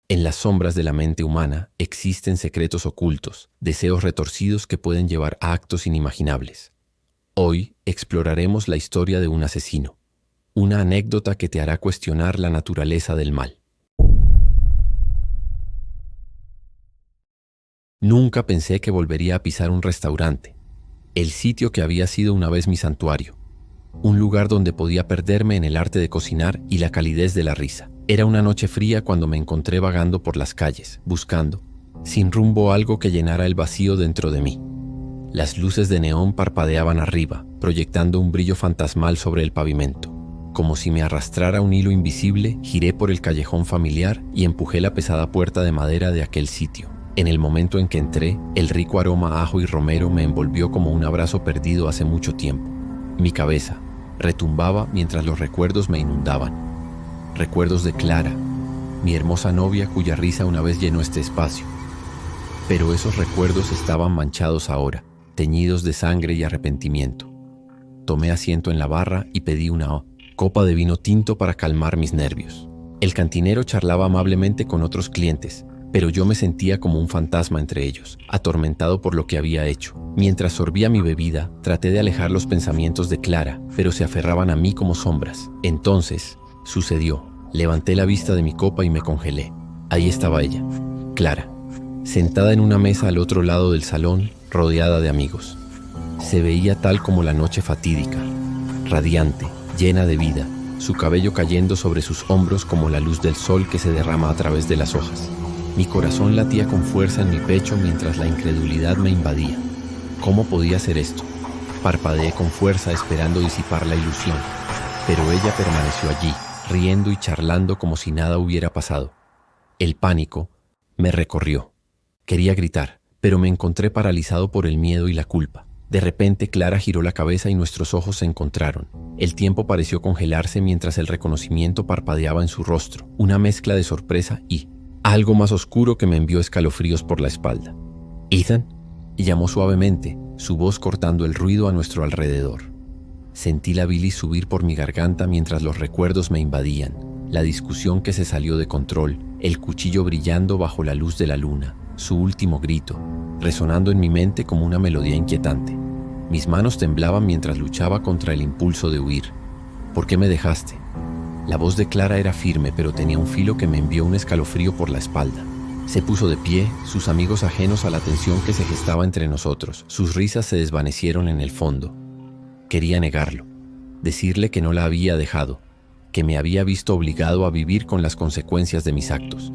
En las sombras de la mente humana existen secretos ocultos, deseos retorcidos que pueden llevar a actos inimaginables. Hoy exploraremos la historia de un asesino, una anécdota que te hará cuestionar la naturaleza del mal. Nunca pensé que volvería a pisar un restaurante, el sitio que había sido una vez mi santuario, un lugar donde podía perderme en el arte de cocinar y la calidez de la risa. Era una noche fría cuando me encontré vagando por las calles, buscando, sin rumbo, algo que llenara el vacío dentro de mí. Las luces de neón parpadeaban arriba, proyectando un brillo fantasmal sobre el pavimento. Como si me arrastrara un hilo invisible, giré por el callejón familiar y empujé la pesada puerta de madera de aquel sitio. En el momento en que entré, el rico aroma a ajo y romero me envolvió como un abrazo perdido hace mucho tiempo. Mi cabeza retumbaba mientras los recuerdos me inundaban. Recuerdos de Clara, mi hermosa novia cuya risa una vez llenó este espacio. Pero esos recuerdos estaban manchados ahora, teñidos de sangre y arrepentimiento. Tomé asiento en la barra y pedí una copa de vino tinto para calmar mis nervios. El cantinero charlaba amablemente con otros clientes, pero yo me sentía como un fantasma entre ellos, atormentado por lo que había hecho. Mientras sorbía mi bebida, traté de alejar los pensamientos de Clara, pero se aferraban a mí como sombras. Entonces, sucedió. Levanté la vista de mi copa y me congelé. Ahí estaba ella, Clara, sentada en una mesa al otro lado del salón, rodeada de amigos. Se veía tal como la noche fatídica, radiante, llena de vida, su cabello cayendo sobre sus hombros como la luz del sol que se derrama a través de las hojas. Mi corazón latía con fuerza en mi pecho mientras la incredulidad me invadía. ¿Cómo podía ser esto? Parpadeé con fuerza esperando disipar la ilusión, pero ella permaneció allí, riendo y charlando como si nada hubiera pasado. El pánico me recorrió. Quería gritar, pero me encontré paralizado por el miedo y la culpa. De repente, Clara giró la cabeza y nuestros ojos se encontraron. El tiempo pareció congelarse mientras el reconocimiento parpadeaba en su rostro, una mezcla de sorpresa y algo más oscuro que me envió escalofríos por la espalda. «¿Ethan?», llamó suavemente, su voz cortando el ruido a nuestro alrededor. Sentí la bilis subir por mi garganta mientras los recuerdos me invadían. La discusión que se salió de control, el cuchillo brillando bajo la luz de la luna, su último grito, resonando en mi mente como una melodía inquietante. Mis manos temblaban mientras luchaba contra el impulso de huir. «¿Por qué me dejaste?». La voz de Clara era firme, pero tenía un filo que me envió un escalofrío por la espalda. Se puso de pie, sus amigos ajenos a la tensión que se gestaba entre nosotros. Sus risas se desvanecieron en el fondo. Quería negarlo, decirle que no la había dejado, que me había visto obligado a vivir con las consecuencias de mis actos.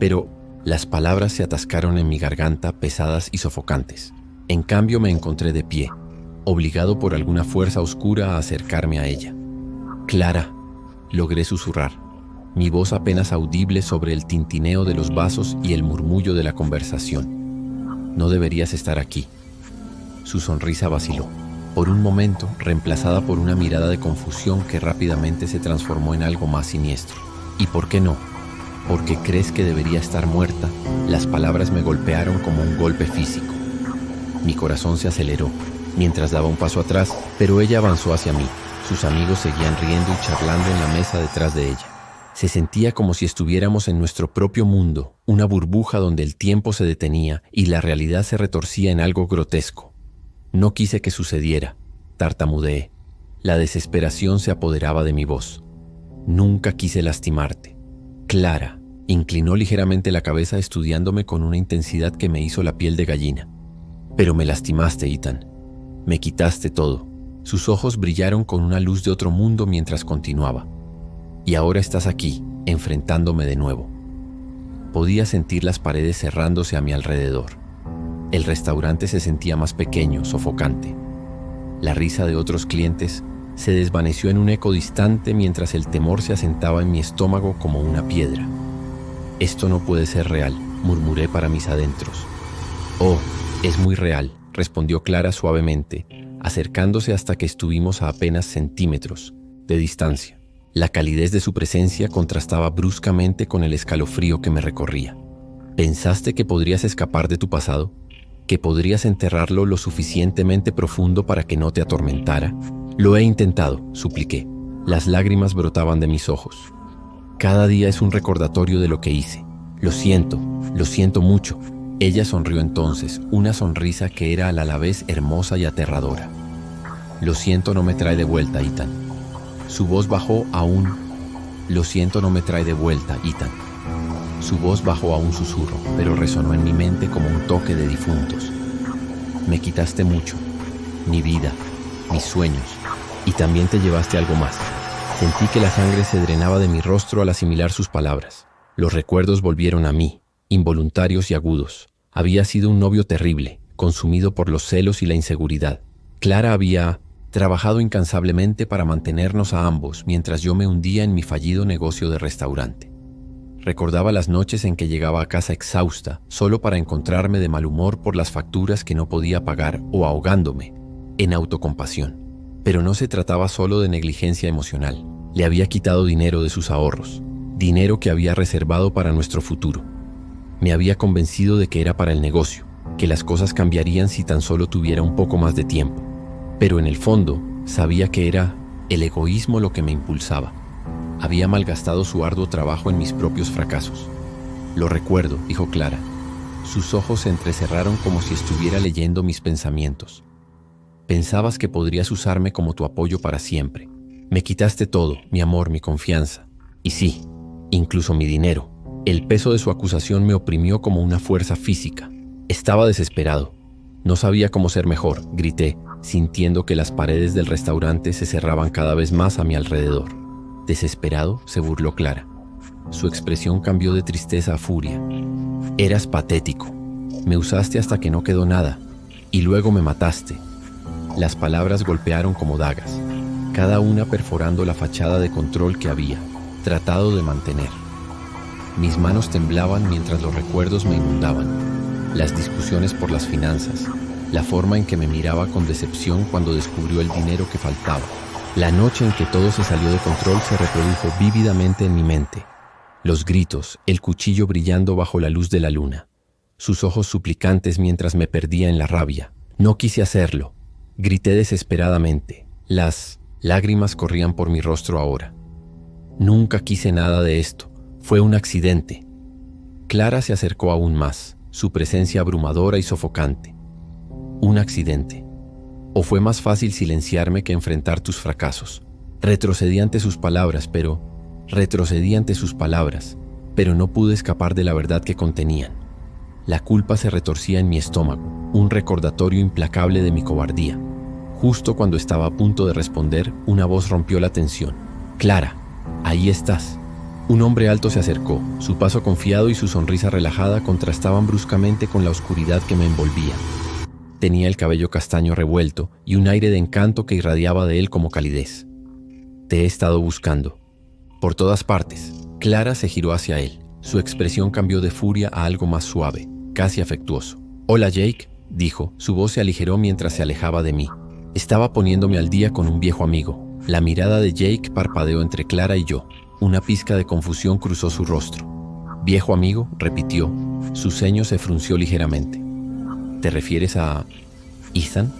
Pero las palabras se atascaron en mi garganta, pesadas y sofocantes. En cambio me encontré de pie, obligado por alguna fuerza oscura a acercarme a ella. «Clara», logré susurrar, mi voz apenas audible sobre el tintineo de los vasos y el murmullo de la conversación. «No deberías estar aquí». Su sonrisa vaciló. Por un momento, reemplazada por una mirada de confusión que rápidamente se transformó en algo más siniestro. «¿Y por qué no? ¿Porque crees que debería estar muerta?». Las palabras me golpearon como un golpe físico. Mi corazón se aceleró mientras daba un paso atrás, pero ella avanzó hacia mí. Sus amigos seguían riendo y charlando en la mesa detrás de ella. Se sentía como si estuviéramos en nuestro propio mundo, una burbuja donde el tiempo se detenía y la realidad se retorcía en algo grotesco. No quise que sucediera, tartamudeé. La desesperación se apoderaba de mi voz. «Nunca quise lastimarte». «Clara», inclinó ligeramente la cabeza estudiándome con una intensidad que me hizo la piel de gallina. «Pero me lastimaste, Ethan. Me quitaste todo». Sus ojos brillaron con una luz de otro mundo mientras continuaba. «Y ahora estás aquí, enfrentándome de nuevo». Podía sentir las paredes cerrándose a mi alrededor. El restaurante se sentía más pequeño, sofocante. La risa de otros clientes se desvaneció en un eco distante mientras el temor se asentaba en mi estómago como una piedra. «Esto no puede ser real», murmuré para mis adentros. «Oh, es muy real», respondió Clara suavemente, acercándose hasta que estuvimos a apenas centímetros de distancia. La calidez de su presencia contrastaba bruscamente con el escalofrío que me recorría. «¿Pensaste que podrías escapar de tu pasado? ¿Que podrías enterrarlo lo suficientemente profundo para que no te atormentara?» «Lo he intentado», supliqué. Las lágrimas brotaban de mis ojos. «Cada día es un recordatorio de lo que hice. Lo siento mucho. Ella sonrió entonces, una sonrisa que era a la vez hermosa y aterradora. Lo siento no me trae de vuelta, Ethan. Su voz bajó a un... Lo siento no me trae de vuelta, Ethan. Su voz bajó a un susurro, pero resonó en mi mente como un toque de difuntos. Me quitaste mucho, mi vida, mis sueños, y también te llevaste algo más. Sentí que la sangre se drenaba de mi rostro al asimilar sus palabras. Los recuerdos volvieron a mí, involuntarios y agudos. Había sido un novio terrible, consumido por los celos y la inseguridad. Clara había trabajado incansablemente para mantenernos a ambos mientras yo me hundía en mi fallido negocio de restaurante. Recordaba las noches en que llegaba a casa exhausta, solo para encontrarme de mal humor por las facturas que no podía pagar o ahogándome en autocompasión. Pero no se trataba solo de negligencia emocional. Le había quitado dinero de sus ahorros, dinero que había reservado para nuestro futuro. Me había convencido de que era para el negocio, que las cosas cambiarían si tan solo tuviera un poco más de tiempo. Pero en el fondo, sabía que era el egoísmo lo que me impulsaba. Había malgastado su arduo trabajo en mis propios fracasos. Lo recuerdo, dijo Clara. Sus ojos se entrecerraron como si estuviera leyendo mis pensamientos. Pensabas que podrías usarme como tu apoyo para siempre. Me quitaste todo, mi amor, mi confianza. Y sí, incluso mi dinero. El peso de su acusación me oprimió como una fuerza física. Estaba desesperado. No sabía cómo ser mejor, grité, sintiendo que las paredes del restaurante se cerraban cada vez más a mi alrededor. Desesperado, se burló Clara. Su expresión cambió de tristeza a furia. Eras patético. Me usaste hasta que no quedó nada. Y luego me mataste. Las palabras golpearon como dagas, cada una perforando la fachada de control que había tratado de mantener. Mis manos temblaban mientras los recuerdos me inundaban. Las discusiones por las finanzas, la forma en que me miraba con decepción cuando descubrió el dinero que faltaba. La noche en que todo se salió de control se reprodujo vívidamente en mi mente. Los gritos, el cuchillo brillando bajo la luz de la luna. Sus ojos suplicantes mientras me perdía en la rabia. No quise hacerlo. Grité desesperadamente. Las lágrimas corrían por mi rostro ahora. Nunca quise nada de esto. Fue un accidente. Clara se acercó aún más, su presencia abrumadora y sofocante. Un accidente. ¿O fue más fácil silenciarme que enfrentar tus fracasos? Retrocedí ante sus palabras, pero no pude escapar de la verdad que contenían. La culpa se retorcía en mi estómago, un recordatorio implacable de mi cobardía. Justo cuando estaba a punto de responder, una voz rompió la tensión. «Clara, ahí estás». Un hombre alto se acercó. Su paso confiado y su sonrisa relajada contrastaban bruscamente con la oscuridad que me envolvía. Tenía el cabello castaño revuelto y un aire de encanto que irradiaba de él como calidez. «Te he estado buscando. Por todas partes». Clara se giró hacia él. Su expresión cambió de furia a algo más suave, casi afectuoso. «Hola, Jake», dijo. Su voz se aligeró mientras se alejaba de mí. Estaba poniéndome al día con un viejo amigo. La mirada de Jake parpadeó entre Clara y yo. Una pizca de confusión cruzó su rostro. «¿Viejo amigo?», repitió. Su ceño se frunció ligeramente. «¿Te refieres a Ethan?».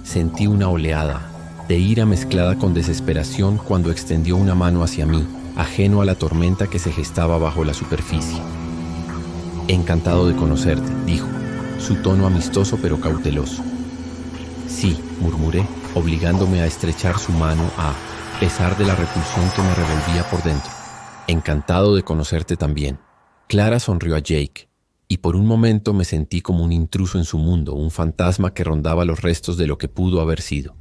Sentí una oleada de ira mezclada con desesperación cuando extendió una mano hacia mí, ajeno a la tormenta que se gestaba bajo la superficie. «Encantado de conocerte», dijo, su tono amistoso pero cauteloso. «Sí», murmuré, obligándome a estrechar su mano a pesar de la repulsión que me revolvía por dentro. «Encantado de conocerte también». Clara sonrió a Jake, y por un momento me sentí como un intruso en su mundo, un fantasma que rondaba los restos de lo que pudo haber sido.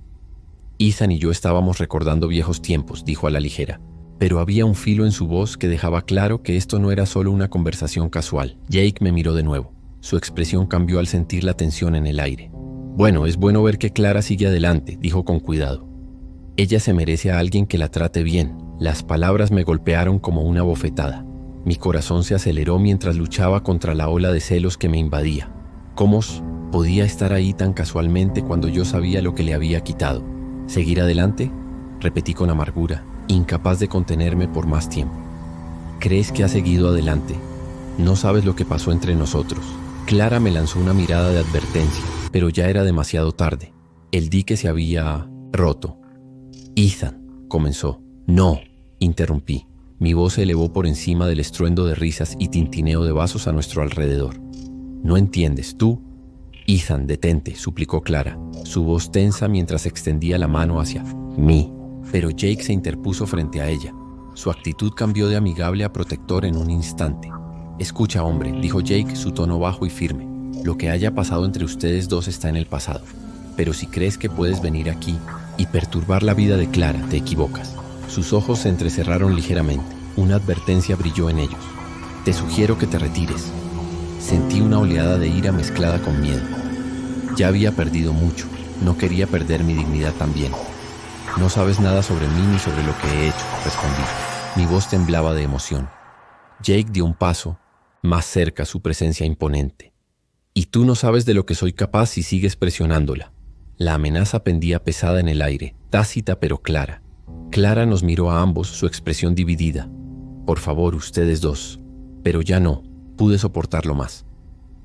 «Ethan y yo estábamos recordando viejos tiempos», dijo a la ligera, pero había un filo en su voz que dejaba claro que esto no era solo una conversación casual. Jake me miró de nuevo. Su expresión cambió al sentir la tensión en el aire. «Bueno, es bueno ver que Clara sigue adelante», dijo con cuidado. «Ella se merece a alguien que la trate bien». Las palabras me golpearon como una bofetada. Mi corazón se aceleró mientras luchaba contra la ola de celos que me invadía. ¿Cómo podía estar ahí tan casualmente cuando yo sabía lo que le había quitado? «¿Seguir adelante?», repetí con amargura, incapaz de contenerme por más tiempo. «¿Crees que ha seguido adelante? No sabes lo que pasó entre nosotros». Clara me lanzó una mirada de advertencia, pero ya era demasiado tarde. El dique se había roto. «Ethan», comenzó. «No», interrumpí. Mi voz se elevó por encima del estruendo de risas y tintineo de vasos a nuestro alrededor. «¿No entiendes, tú?» «Ethan, detente», suplicó Clara, su voz tensa mientras extendía la mano hacia mí. Pero Jake se interpuso frente a ella. Su actitud cambió de amigable a protector en un instante. «Escucha, hombre», dijo Jake, su tono bajo y firme. «Lo que haya pasado entre ustedes dos está en el pasado. Pero si crees que puedes venir aquí y perturbar la vida de Clara, te equivocas». Sus ojos se entrecerraron ligeramente. Una advertencia brilló en ellos. «Te sugiero que te retires». Sentí una oleada de ira mezclada con miedo. Ya había perdido mucho. No quería perder mi dignidad también. «No sabes nada sobre mí ni sobre lo que he hecho», respondí. Mi voz temblaba de emoción. Jake dio un paso, más cerca, su presencia imponente. «Y tú no sabes de lo que soy capaz si sigues presionándola». La amenaza pendía pesada en el aire, tácita pero clara. Clara nos miró a ambos, su expresión dividida. «Por favor, ustedes dos». Pero ya no, pude soportarlo más.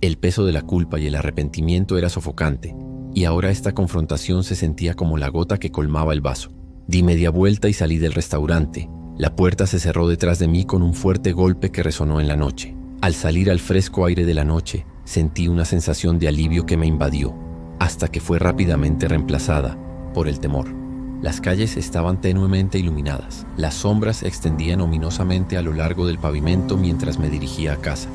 El peso de la culpa y el arrepentimiento era sofocante, y ahora esta confrontación se sentía como la gota que colmaba el vaso. Di media vuelta y salí del restaurante. La puerta se cerró detrás de mí con un fuerte golpe que resonó en la noche. Al salir al fresco aire de la noche, sentí una sensación de alivio que me invadió, hasta que fue rápidamente reemplazada por el temor. Las calles estaban tenuemente iluminadas. Las sombras se extendían ominosamente a lo largo del pavimento mientras me dirigía a casa.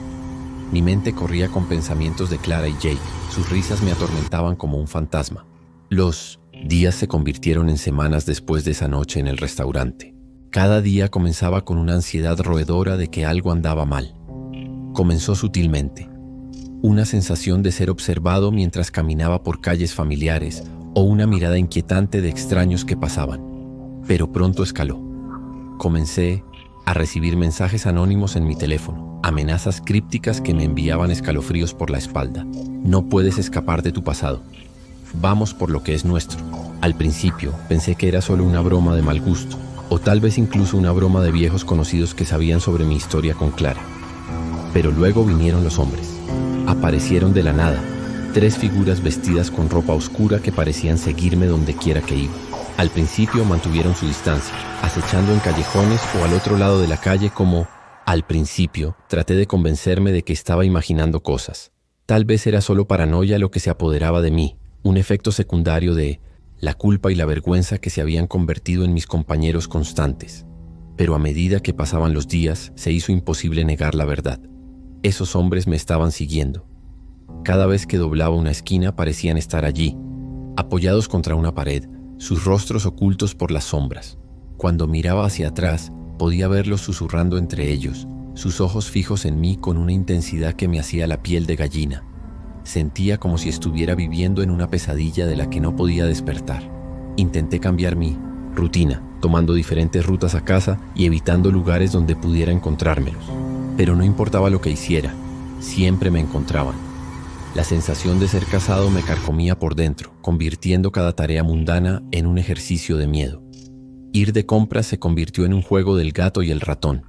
Mi mente corría con pensamientos de Clara y Jake. Sus risas me atormentaban como un fantasma. Los días se convirtieron en semanas después de esa noche en el restaurante. Cada día comenzaba con una ansiedad roedora de que algo andaba mal. Comenzó sutilmente. Una sensación de ser observado mientras caminaba por calles familiares o una mirada inquietante de extraños que pasaban. Pero pronto escaló. Comencé a recibir mensajes anónimos en mi teléfono, amenazas crípticas que me enviaban escalofríos por la espalda. «No puedes escapar de tu pasado. Vamos por lo que es nuestro». Al principio pensé que era solo una broma de mal gusto, o tal vez incluso una broma de viejos conocidos que sabían sobre mi historia con Clara. Pero luego vinieron los hombres. Aparecieron de la nada, 3 figuras vestidas con ropa oscura que parecían seguirme donde quiera que iba. Al principio mantuvieron su distancia, acechando en callejones o al otro lado de la calle como... Al principio traté de convencerme de que estaba imaginando cosas. Tal vez era solo paranoia lo que se apoderaba de mí, un efecto secundario de la culpa y la vergüenza que se habían convertido en mis compañeros constantes. Pero a medida que pasaban los días, se hizo imposible negar la verdad. Esos hombres me estaban siguiendo. Cada vez que doblaba una esquina parecían estar allí, apoyados contra una pared, sus rostros ocultos por las sombras. Cuando miraba hacia atrás, podía verlos susurrando entre ellos, sus ojos fijos en mí con una intensidad que me hacía la piel de gallina. Sentía como si estuviera viviendo en una pesadilla de la que no podía despertar. Intenté cambiar mi rutina, tomando diferentes rutas a casa y evitando lugares donde pudiera encontrármelos. Pero no importaba lo que hiciera, siempre me encontraban. La sensación de ser casado me carcomía por dentro, convirtiendo cada tarea mundana en un ejercicio de miedo. Ir de compras se convirtió en un juego del gato y el ratón.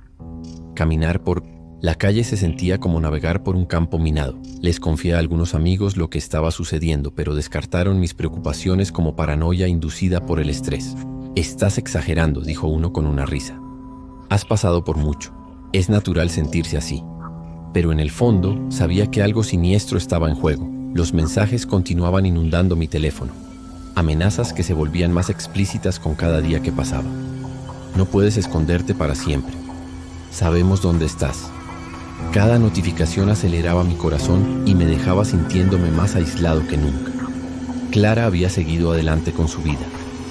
Caminar por la calle se sentía como navegar por un campo minado. Les confié a algunos amigos lo que estaba sucediendo, pero descartaron mis preocupaciones como paranoia inducida por el estrés. «Estás exagerando», dijo uno con una risa. «Has pasado por mucho. Es natural sentirse así». Pero en el fondo sabía que algo siniestro estaba en juego. Los mensajes continuaban inundando mi teléfono. Amenazas que se volvían más explícitas con cada día que pasaba. «No puedes esconderte para siempre. Sabemos dónde estás». Cada notificación aceleraba mi corazón y me dejaba sintiéndome más aislado que nunca. Clara había seguido adelante con su vida.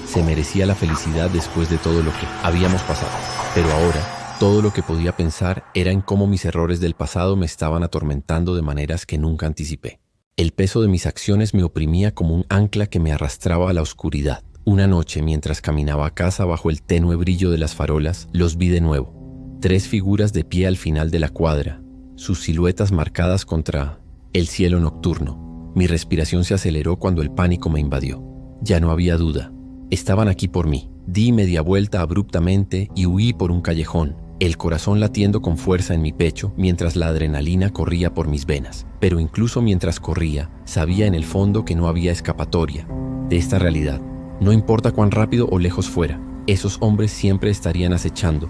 Se merecía la felicidad después de todo lo que habíamos pasado. Pero ahora, todo lo que podía pensar era en cómo mis errores del pasado me estaban atormentando de maneras que nunca anticipé. El peso de mis acciones me oprimía como un ancla que me arrastraba a la oscuridad. Una noche, mientras caminaba a casa bajo el tenue brillo de las farolas, los vi de nuevo. 3 figuras de pie al final de la cuadra, sus siluetas marcadas contra el cielo nocturno. Mi respiración se aceleró cuando el pánico me invadió. Ya no había duda. Estaban aquí por mí. Di media vuelta abruptamente y huí por un callejón, el corazón latiendo con fuerza en mi pecho mientras la adrenalina corría por mis venas. Pero incluso mientras corría, sabía en el fondo que no había escapatoria de esta realidad. No importa cuán rápido o lejos fuera, esos hombres siempre estarían acechando,